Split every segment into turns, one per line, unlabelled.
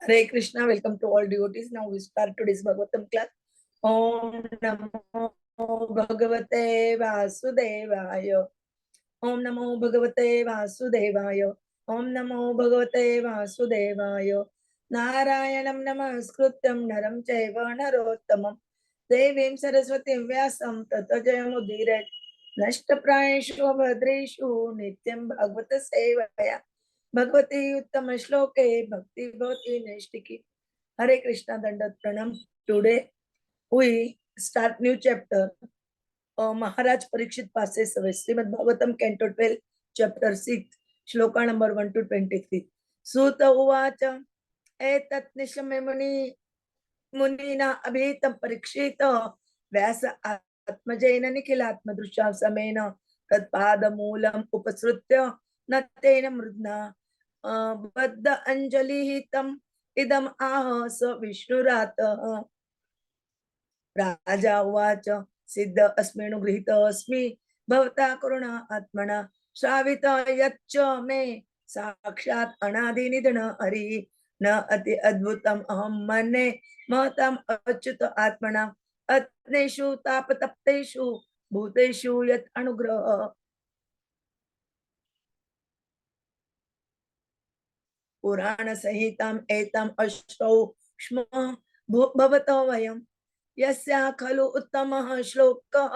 Hare Krishna, welcome to all devotees. Now we start today's Bhagavatam class. Om Namo Bhagavate Vasudevaya. Om Namo Bhagavate Vasudevaya. Om Namo Bhagavate Vasudevaya. Narayanam Namaskrutyam Naram Chaiva Narottamam. Devim Saraswatim Vyasam Tato Jayamudire. Nashtaprayeshu Bhadreshu Nityam Bhagavata Sevaya. Bhagwati उत्तम श्लोके भक्ति भवती नैष्टिकी. Hare Krishna, Dandat Pranam. Today we start new chapter. Maharaj Parikshit passes away. Srimad Bhagwatam Canto 12, chapter 6, shloka number 1 to 23. Suta uvacha etat nishamya munina abhitam parikshita vyasa atmajena nikhilatma drusha samena tadpada moolam upasrutya natena mrudna बद्ध अंजलि तम इदम आह स विष्णुरातः. राजा उवाच सिद्ध अस्मिन् गृहीत अस्मि भवता करुणा आत्मना श्रावित यच्च मे साक्षात् अनादिनिधन हरि न अति अद्भुतम् अहं मन्ये महताम् अच्युत आत्मना अत्नेषु तापतप्तेषु भूतेषु यत् अनुग्रहः. पुराण संहिताम् एतम् अष्टौ स्म भवतो वयम् यस्या खलु उत्तमः श्लोकः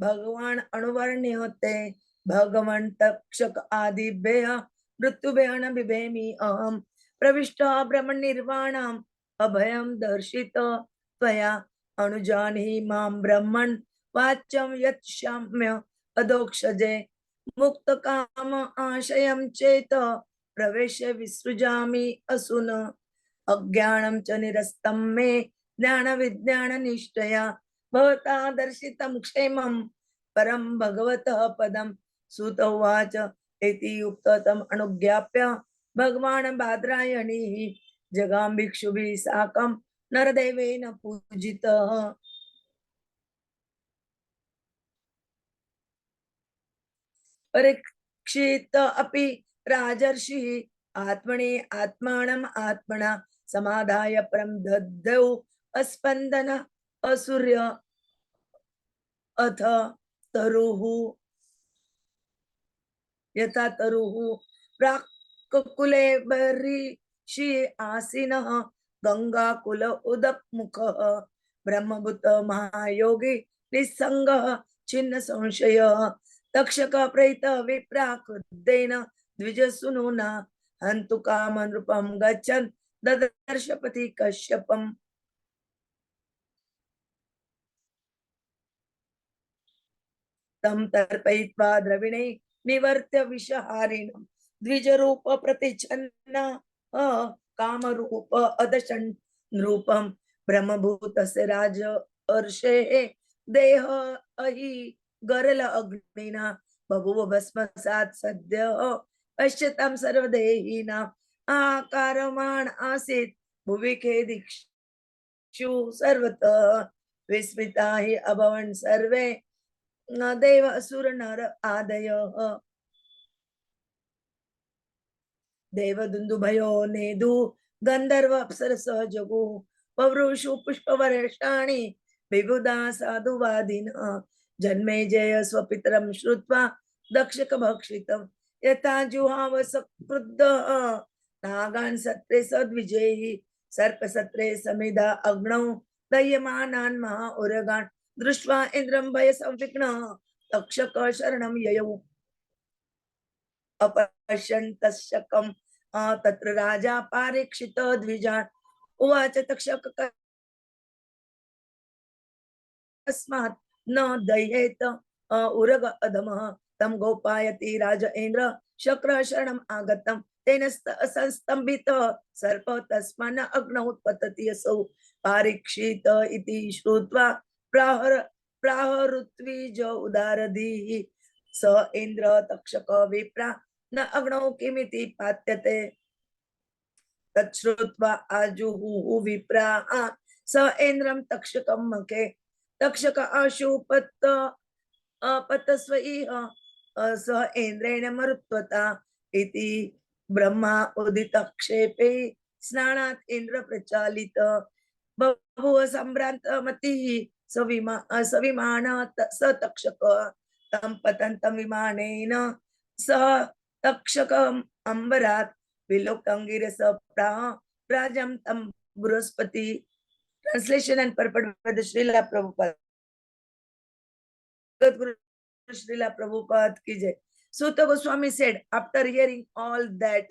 भगवान् अनुवर्ण्यते भगवन् तक्षक आदिभ्यः मृत्युभ्यः न बिभेमि अहम् प्रविष्टः ब्रह्म निर्वाणम् अभयं दर्शित त्वया अनुजानीहि मां ब्रह्मन् वाच्यं यत् शाम्य अदोक्षजे मुक्त काम आशयं चेत प्रवेश विसृजामि असुन अज्ञानं च निरस्तं मे ज्ञान विज्ञान निष्ठया भवता दर्शितं क्षेमं परं भगवतः पदं. सूत उवाच इति उक्तं अनुज्ञाप्य भगवान् बादरायणीः जगाम भिक्षुभिः साकं नरदेवेन पूजितः. परीक्षित अपि राजर्षि आत्मने आत्मानम् आत्मना समाधाय परं ददौ अस्पन्दन असूर्य अथ तरुः यथा तरुः प्राक्कुले बर्हिषि आसीनः गंगाकुल उदकमुखः ब्रह्मभूत महायोगी निस्संगः छिन्न संशयः तक्षक प्रहित विप्राकृतेन द्विजसुनुना हन्तु कामनृपं गच्छन् ददर्शपति कश्यपम्. तं तर्पयित्वा द्रविणे निवर्त्य विषहारिणं द्विजरूप प्रतिच्छन्न कामरूप अदशन् नृपं ब्रह्मभूतस्य राजर्षेः देह अहि गरल अग्निना बभुव भस्मसात् सद्यः पश्यतां सर्वदेहिनाम् आकारमाण आसीत् भुवि खेदिक्षु सर्वतः विस्मिता हि अभवन् सर्वे देव असुर नर आदयः. देव दुन्दुभयो नेदु गंधर्व अप्सरस जगुः पवृषु पुष्पवर्षाणि विबुधा साधुवादिनः जन्मेजय स्वपितरं श्रुत्वा दक्षक भक्षितं यथा जुहाव सकृद्धः नागान् सत्रे सद्विजयी सर्पसत्रे समिधा अग्नौ दह्यमानान् महा उरगान् दृष्ट्वा इंद्रं भय संविघ्नः तक्षक शरणं ययौ अपश्यन् तक्षकं तत्र राजा पारीक्षित द्विजान् उवाच तक्षक कस्मात् न दह्येत उरग अधमः तं गोपायति राज इन्द्र शक्र शरणम् आगतं तेन संस्तंभितः सर्प तस्मान् अग्नौ उत्पतति असौ पारीक्षित इति श्रुत्वा प्राहरुत्विज उदारधीः स इन्द्र तक्षक विप्रा न अग्नौ किमिति पात्यते तच्छ्रुत्वा आजुहुः विप्राः स इन्द्रं तक्षकं मखे तक्षक आशुपत अपतस्वैः स इन्द्रेण मरुत्वता इति ब्रह्मा उदित क्षेपे स्नानात इंद्र प्रचालित बभुव संभ्रांत मती सविमान स तक्षक तं पतंतं विमानेन सह तक्षकम् अंबरात विलोकंगिरस प्राजम तं Brihaspati. Translation and purport by the Srila Prabhupada. Guru Srila Prabhupada ki jai. Sutta Goswami said, after hearing all that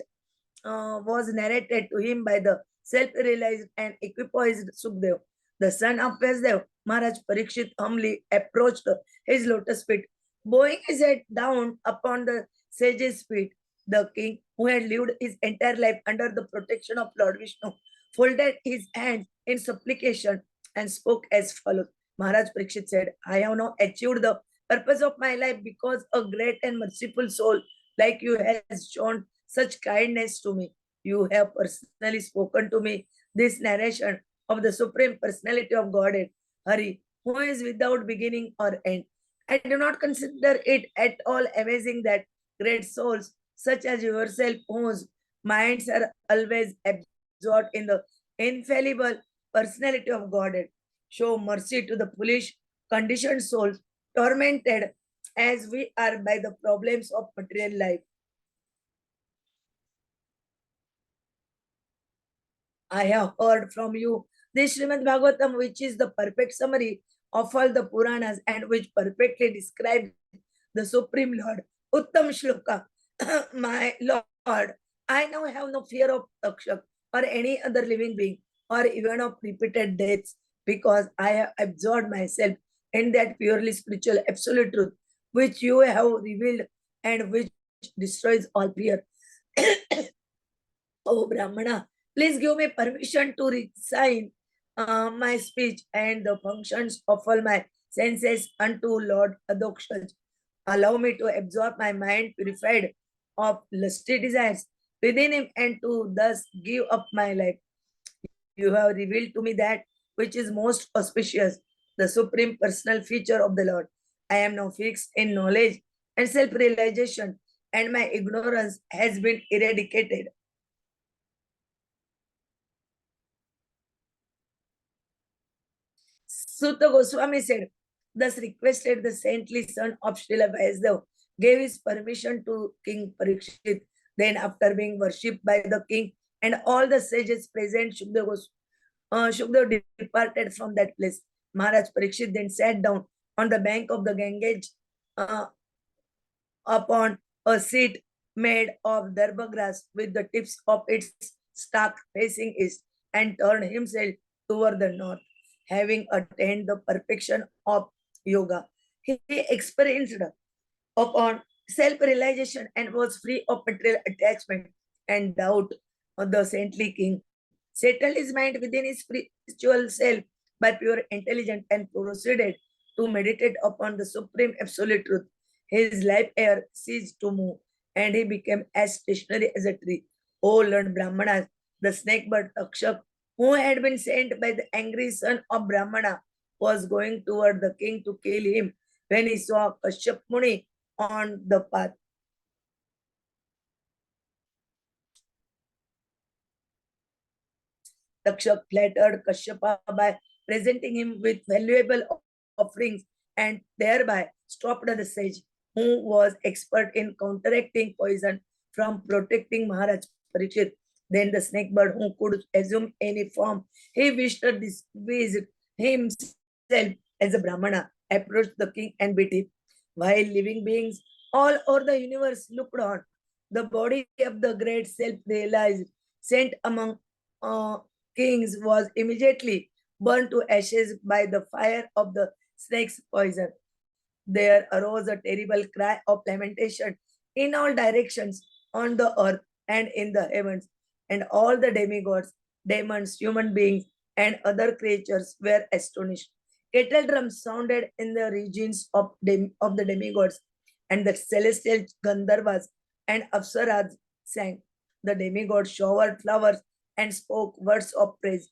was narrated to him by the self-realized and equipoised Sukdev, the son of Vyasdev, Maharaj Parikshit humbly approached his lotus feet, bowing his head down upon the sage's feet. The king, who had lived his entire life under the protection of Lord Vishnu, folded his hands in supplication and spoke as follows. Maharaj Parikshit said, I have now achieved the purpose of my life because a great and merciful soul like you has shown such kindness to me. You have personally spoken to me this narration of the Supreme Personality of Godhead, Hari, who is without beginning or end. I do not consider it at all amazing that great souls such as yourself, whose minds are always absorbed in the infallible personality of Godhead, show mercy to the foolish, conditioned souls tormented as we are by the problems of material life. I have heard from you this Srimad Bhagwatam, which is the perfect summary of all the Puranas and which perfectly describes the Supreme Lord. Uttam Shloka, my Lord, I now have no fear of Takshak or any other living being or even of repeated deaths because I have absorbed myself in that purely spiritual absolute truth which you have revealed and which destroys all fear. Oh, Brahmana, please give me permission to resign my speech and the functions of all my senses unto Lord Adokshaj. Allow me to absorb my mind purified of lusty desires within him and to thus give up my life. You have revealed to me that which is most auspicious, the supreme personal feature of the Lord. I am now fixed in knowledge and self-realization, and my ignorance has been eradicated. Sutta Goswami said, thus requested the saintly son of Srila Vyasdev, gave his permission to King Parikshit. Then, after being worshipped by the king and all the sages present, Shukdev departed from that place. Maharaj Parikshit then sat down on the bank of the Ganges uh, upon a seat made of darba grass with the tips of its stalk facing east and turned himself toward the north. Having attained the perfection of yoga, he experienced upon self-realization and was free of material attachment and doubt. The saintly king settled his mind within his spiritual self by pure intelligence and proceeded to meditate upon the supreme absolute truth. His life air ceased to move and he became as stationary as a tree. O learned Brahmanas, the snake bird Takshak, who had been sent by the angry son of Brahmana, was going toward the king to kill him when he saw Kashyap Muni on the path. Takshak flattered Kashyapa by presenting him with valuable offerings and thereby stopped the sage, who was expert in counteracting poison from protecting Maharaj Parikshit. Then the snake bird, who could assume any form, he wished to disguise himself as a Brahmana, approached the king and beat him. While living beings all over the universe looked on, the body of the great self-realized sent among uh, kings was immediately burned to ashes by the fire of the snake's poison. There arose a terrible cry of lamentation in all directions on the earth and in the heavens, and all the demigods, demons, human beings, and other creatures were astonished. Kettle drums sounded in the regions of the demigods, and the celestial Gandharvas and Apsaras sang. The demigods showered flowers and spoke words of praise.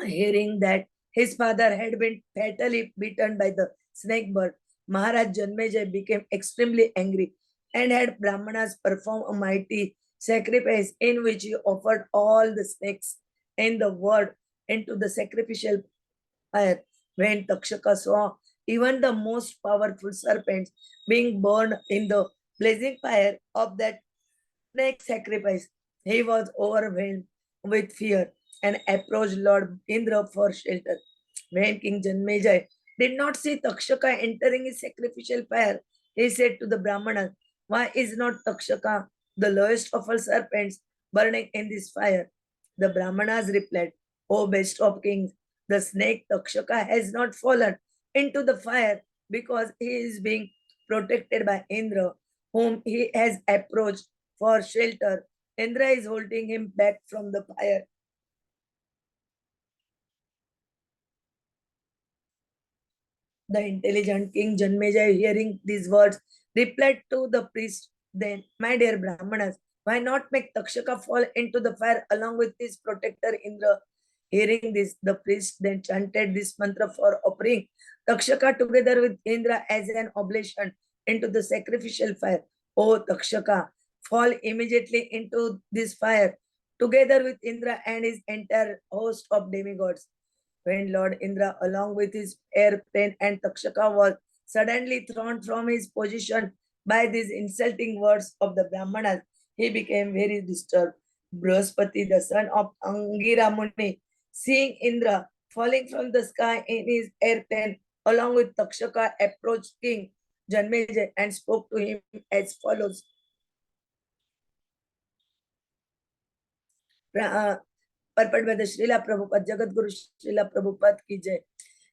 Hearing that his father had been fatally beaten by the snake bird, Maharaj Janmejay became extremely angry and had Brahmanas perform a mighty sacrifice in which he offered all the snakes in the world into the sacrificial fire. When Takshaka saw even the most powerful serpents being burned in the blazing fire of that snake sacrifice, he was overwhelmed with fear and approached Lord Indra for shelter. When King Janmejai did not see Takshaka entering his sacrificial fire, he said to the Brahmanas, "Why is not Takshaka, the lowest of all serpents, burning in this fire?" The Brahmanas replied, "O best of kings, the snake Takshaka has not fallen into the fire because he is being protected by Indra, whom he has approached for shelter. Indra is holding him back from the fire." The intelligent king Janmejaya, hearing these words, replied to the priest, "Then, my dear Brahmanas, why not make Takshaka fall into the fire along with his protector Indra?" Hearing this, the priest then chanted this mantra for offering Takshaka together with Indra as an oblation into the sacrificial fire. "O Takshaka, fall immediately into this fire together with Indra and his entire host of demigods." When Lord Indra, along with his airplane and Takshaka, was suddenly thrown from his position by these insulting words of the Brahmanas, he became very disturbed. Brahaspati, the son of Angira Muni, seeing Indra falling from the sky in his airplane, along with Takshaka, approached King Janmejaya and spoke to him as follows. Purport by the Srila Prabhupada, Jagat Guru Srila Prabhupada ki jai.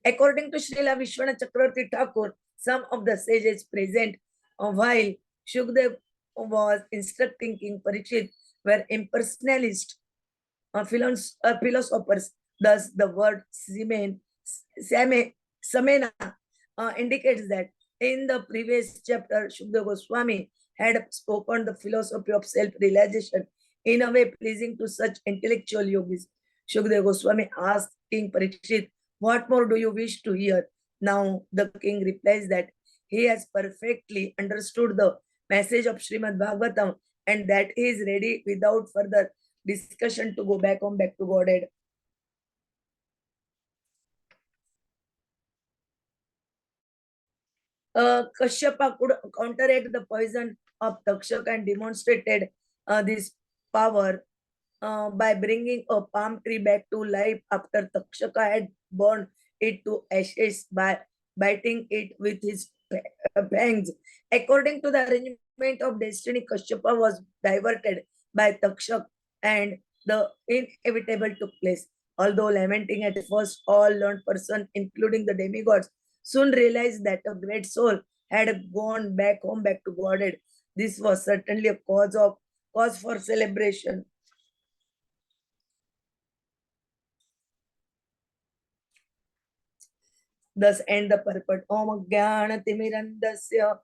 According to Srila Vishwanath Chakravarti Thakur, some of the sages present while Shukdev was instructing King Parikshit were impersonalists, philosophers. Thus, the word samena indicates that in the previous chapter, Shukdev Goswami had spoken the philosophy of self-realization in a way pleasing to such intellectual yogis. Shukdev Goswami asked King Parikshit, "What more do you wish to hear?" Now the king replies that he has perfectly understood the message of Srimad Bhagwatam and that he is ready without further discussion to go back home, back to Godhead. Kashyapa could counteract the poison of Takshaka and demonstrated this power by bringing a palm tree back to life after Takshaka had burned it to ashes by biting it with his fangs. According to the arrangement of destiny, Kashyapa was diverted by Takshak and the inevitable took place. Although lamenting at first, all learned person, including the demigods, soon realized that a great soul had gone back home, back to Godhead. This was certainly a cause for celebration. Thus end the purport. Om Jnana Timirandasya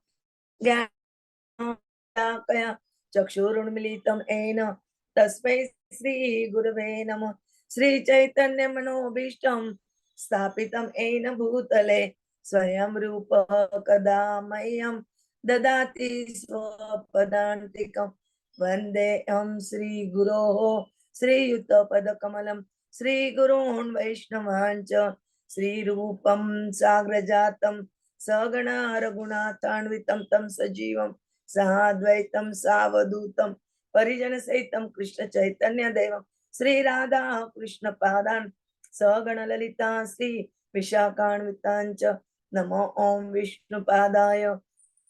Jnana Chakshurunmilitam Ena Tasmai Sri Gurave Namah Sri Chaitanya Manobishtam Stapitam Ena Bhutale Swayam Rupa Kadamayam Dadati Swapadantikam Vandeham Sri Guroho Sri Yuta Padakamalam Sri Gurun Vaishnavancha Sri Rupam Sagrajatam Sagana Raghunatanvitam Tam Sajivam Sahadvaitam Savadutam Parijana Saitam Krishna Chaitanya Devam Sri Radha Krishna Padan Sagana Lalita Sri Vishakanvitancha Namo Om Vishnu Padaya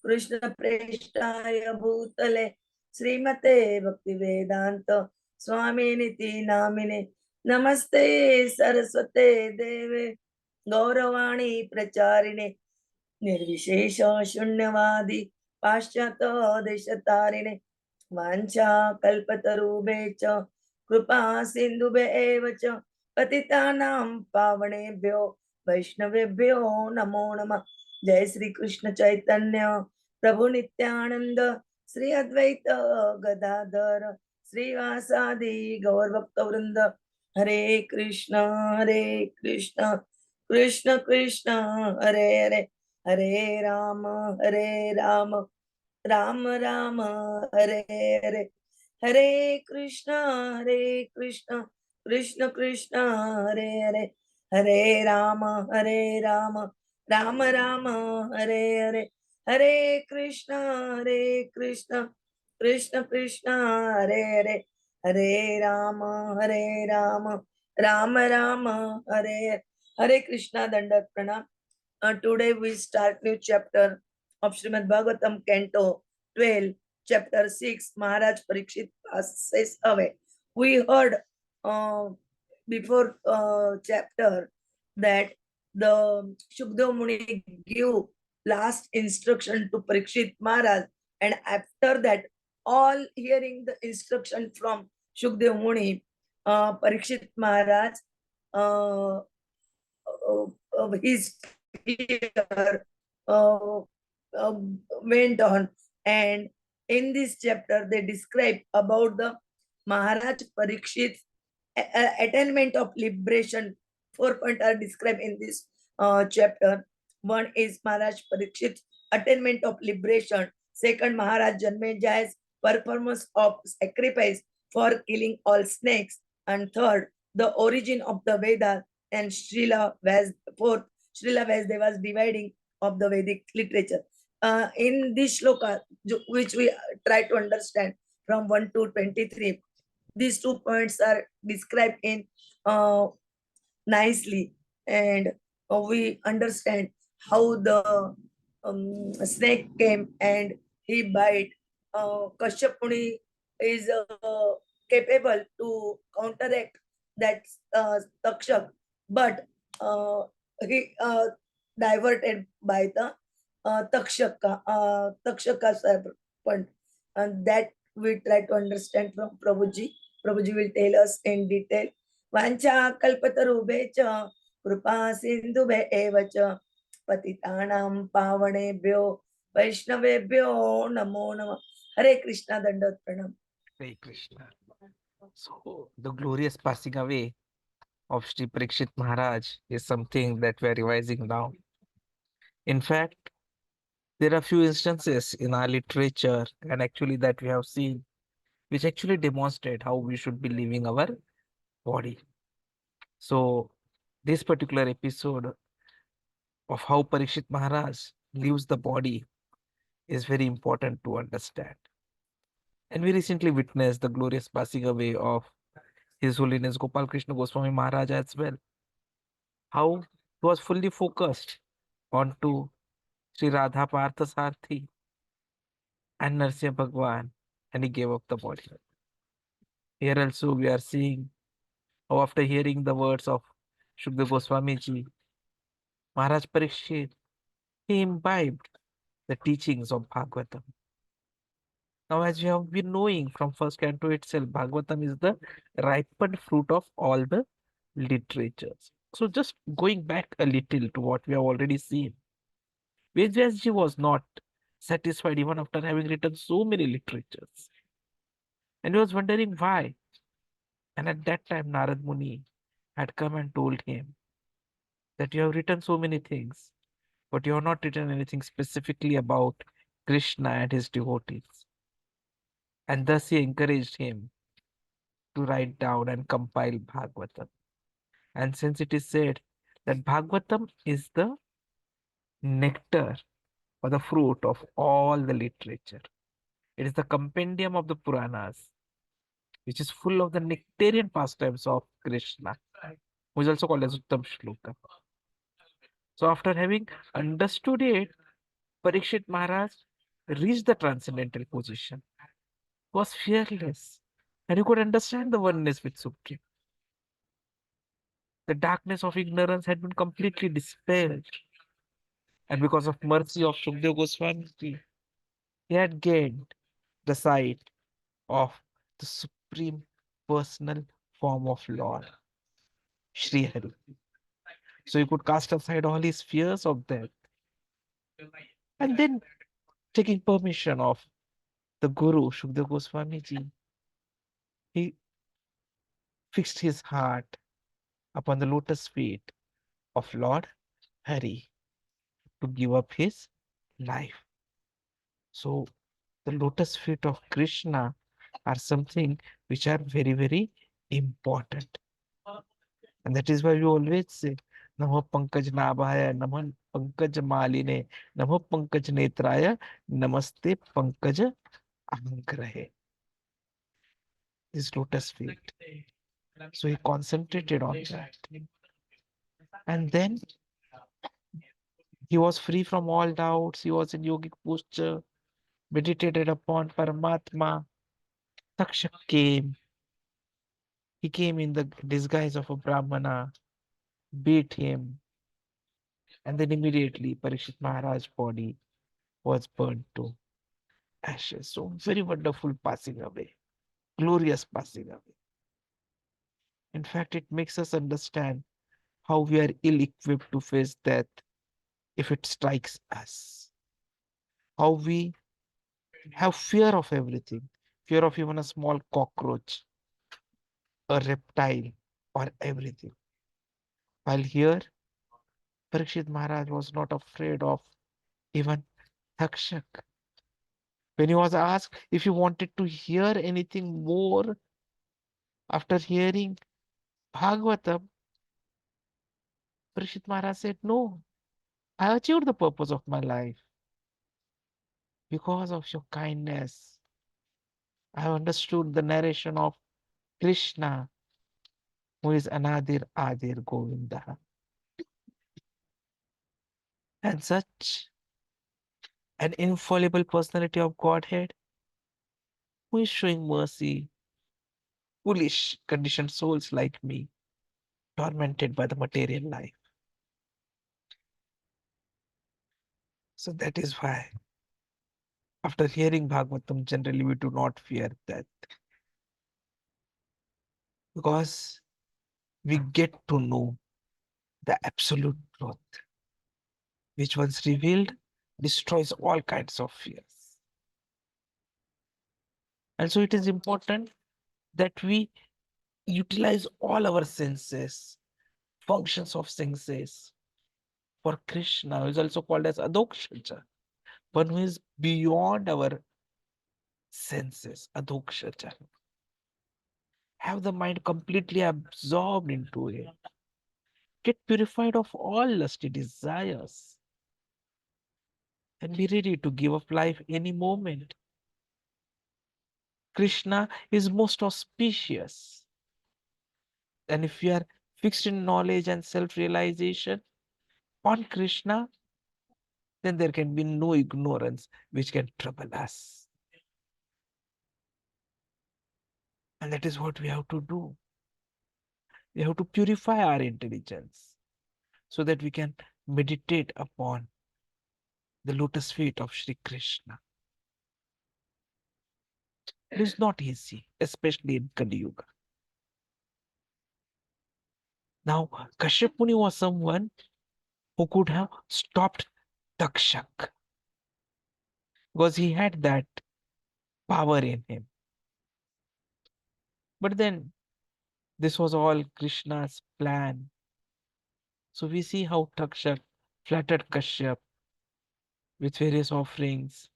Krishna Preshtaya Bhutale Srimate Bhakti Vedanta Swami Niti Namine Namaste Saraswate Deve Gauravani Pracharine निर्विशेष शून्यवादी पाश्चात देशतारिणे वाञ्छा कल्पतरुभे च कृपा सिन्धुभे एव च पतितानां पावनेभ्यो वैष्णवेभ्यो नमो नमः. जय श्री कृष्ण चैतन्य प्रभु नित्यानंद श्री अद्वैत गदाधर श्रीवासादि गौर भक्त वृंद. हरे Krishna Krishna Krishna Hare Hare Hare Ram Ram Ram Hare Hare Hare Krishna, Krishna Krishna, Hare Hare, Hare Rama, Rama Rama, Hare Hare, Hare Krishna, Krishna Krishna, Hare Hare, Hare Rama, Rama Rama, Hare Hare Krishna. Dandat Pranam. Today we start new chapter of Srimad Bhagwatam, Canto 12, Chapter 6. Maharaj Parikshit passes away. We heard uh, before chapter that the Shukdev Muni give last instruction to Parikshit Maharaj, and after that, all hearing the instruction from Shukdev Muni, Parikshit Maharaj uh, his fear went on, and in this chapter they describe about the Maharaj Parikshit's attainment of liberation. 4 points are described in this chapter. One is Maharaj Parikshit's attainment of liberation. Second, Maharaj Janmejay's performance of sacrifice for killing all snakes. And third, the origin of the Vedas. And Srila Vyasdeva was dividing of the Vedic literature. In this shloka, which we try to understand from 1 to 23, these 2 points are described in nicely, and we understand how the snake came and he bite. Kashyap Muni is capable to counteract that takshak, but he diverted by the takshaka serpent, and that we try to understand from Prabhuji. Prabhuji will tell us in detail. Vancha kalpatarubhecha कृपा सिंधुभे एव च पतितानां पावनेभ्यो वैष्णवेभ्यो नमो नमः. Hare Krishna. Dandat Pranam.
Hare Krishna. So, the glorious passing away of Sri Parikshit Maharaj is something that we are revising now. In fact, there are few instances in our literature and actually that we have seen which actually demonstrate how we should be living our body. So, this particular episode of how Parikshit Maharaj leaves the body is very important to understand. And we recently witnessed the glorious passing away of His Holiness Gopal Krishna Goswami Maharaj as well. How he was fully focused onto Sri Radha Partha Sarthi and Narsimha Bhagwan, and he gave up the body. Here also we are seeing how after hearing the words of Shukdev Goswami ji, Maharaj Parikshit, he imbibed the teachings of Bhagavatam. Now, as you have been knowing from first canto itself, Bhagavatam is the ripened fruit of all the literatures. So, just going back a little to what we have already seen, Vedvyasji was not satisfied even after having written so many literatures. And he was wondering why. And at that time, Narad Muni had come and told him that you have written so many things, but you have not written anything specifically about Krishna and his devotees. And thus he encouraged him to write down and compile Bhagavatam. And since it is said that Bhagavatam is the nectar or the fruit of all the literature, it is the compendium of the Puranas, which is full of the nectarian pastimes of Krishna, who is also called as Uttam Shloka. So after having understood it, Parikshit Maharaj reached the transcendental position, was fearless, and he could understand the oneness with Supreme. The darkness of ignorance had been completely dispelled, and because of mercy of Shukdev Goswami, he had gained the sight of the supreme personal form of Lord, Sri Hari. So he could cast aside all his fears of death. And then, taking permission of the Guru, Shukdev Goswami ji, he fixed his heart upon the lotus feet of Lord Hari to give up his life. So, the lotus feet of Krishna are something which are very, very important. And that is why we always say, Namo Pankaj Nabhaya, Namo Pankaj Maline, Namo Pankaj Netraya, Namaste Pankaj Ahangrahe. This lotus feet. So he concentrated on that. And then he was free from all doubts. He was in yogic posture, meditated upon Paramatma. Takshak came. He came in the disguise of a Brahmana, beat him, and then immediately Parikshit Maharaj's body was burned to ashes. So very wonderful passing away, glorious passing away. In fact, it makes us understand how we are ill-equipped to face death if it strikes us. How we have fear of everything, fear of even a small cockroach, a reptile, or everything. While here, Parikshit Maharaj was not afraid of even Takshak. When he was asked if he wanted to hear anything more after hearing Bhagavatam, Parikshit Maharaj said, no, I achieved the purpose of my life because of your kindness. I have understood the narration of Krishna, who is Anadir Adir Govinda. And such an infallible personality of Godhead who is showing mercy, foolish, conditioned souls like me, tormented by the material life. So that is why, after hearing Bhagavatam, generally we do not fear death because we get to know the absolute truth, which once revealed destroys all kinds of fears. And so it is important that we utilize all our senses, functions of senses. For Krishna, who is also called as Adokshaja, one who is beyond our senses, Adokshaja. Have the mind completely absorbed into it. Get purified of all lusty desires and be ready to give up life any moment. Krishna is most auspicious. And if we are fixed in knowledge and self-realization on Krishna, then there can be no ignorance which can trouble us. And that is what we have to do. We have to purify our intelligence so that we can meditate upon the lotus feet of Sri Krishna. It is not easy, especially in Kali Yuga. Now, Kashyap Muni was someone who could have stopped Takshak because he had that power in him. But then this was all Krishna's plan. So we see how Takshak flattered Kashyap with various offerings.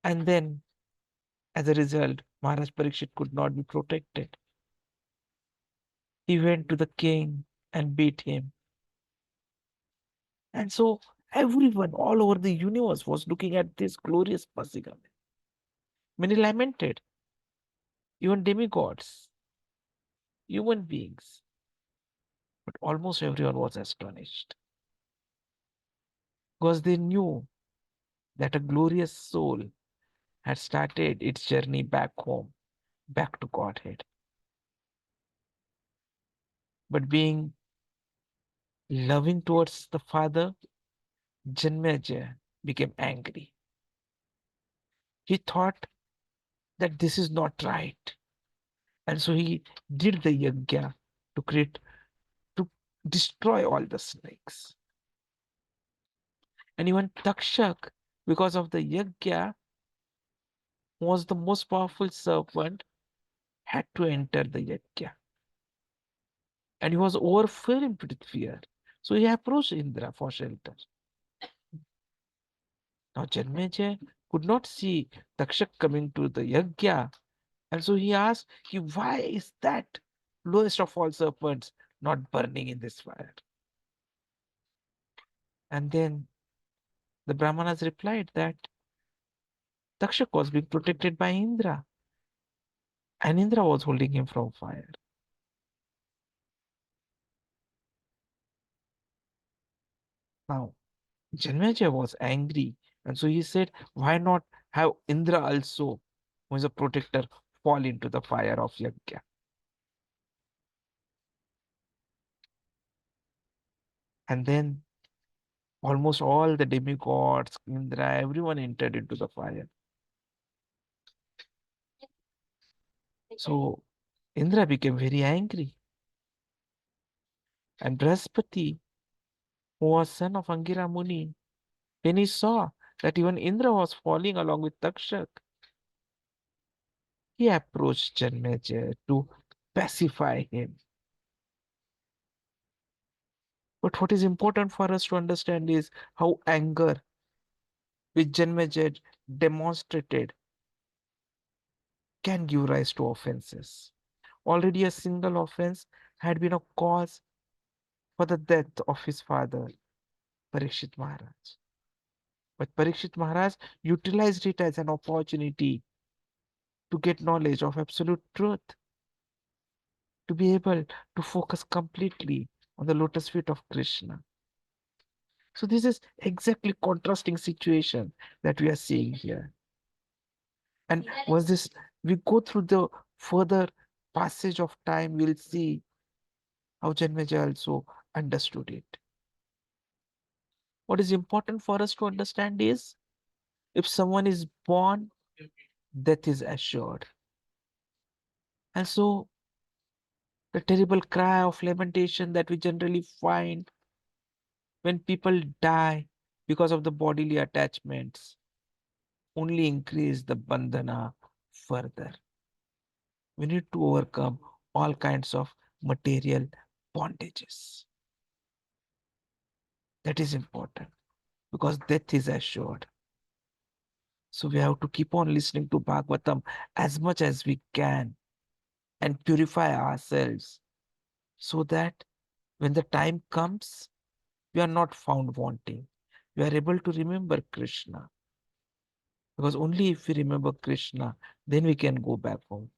And then, as a result, Maharaj Parikshit could not be protected. He went to the king and beat him. And so everyone all over the universe was looking at this glorious passing away. Many lamented, even demigods, human beings. But almost everyone was astonished because they knew that a glorious soul had started its journey back home, back to Godhead. But being loving towards the father, Janmejaya became angry. He thought that this is not right. And so he did the yajna to destroy all the snakes. And even Takshak, because of the yajna, who was the most powerful serpent, had to enter the yajna. And he was overwhelmed with fear. So he approached Indra for shelter. Now Janmejaya could not see Takshak coming to the yajna. And so he asked, why is that lowest of all serpents not burning in this fire? And then the Brahmanas replied that Takshak was being protected by Indra, and Indra was holding him from fire. Now, Janmejaya was angry, and so he said, why not have Indra also, who is a protector, fall into the fire of Yajna? And then almost all the demigods, Indra, everyone entered into the fire. So Indra became very angry. And Brihaspati, who was son of Angira Muni, when he saw that even Indra was falling along with Takshak, he approached Janmejaya to pacify him. But what is important for us to understand is how anger which Janmejaya demonstrated can give rise to offenses. Already a single offense had been a cause for the death of his father, Parikshit Maharaj. But Parikshit Maharaj utilized it as an opportunity to get knowledge of absolute truth, to be able to focus completely on the lotus feet of Krishna. So this is exactly contrasting situation that we are seeing here. And once this we go through the further passage of time, we'll see how Janmeja also understood it. What is important for us to understand is if someone is born, death is assured. And so the terrible cry of lamentation that we generally find when people die because of the bodily attachments only increase the bandhana further. We need to overcome all kinds of material bondages. That is important because death is assured. So we have to keep on listening to Bhagavatam as much as we can and purify ourselves so that when the time comes, we are not found wanting. We are able to remember Krishna. Because only if we remember Krishna, then we can go back home.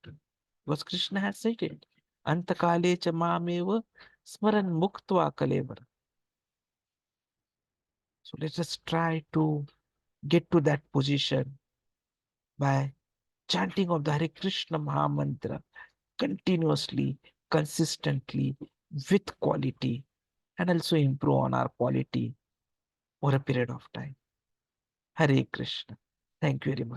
Because Krishna has said it. Antakale cha mameva smaran muktva kalevara. So let us try to get to that position by chanting of the Hare Krishna Maha Mantra continuously, consistently, with quality, and also improve on our quality over a period of time. Hare Krishna. Thank you very much.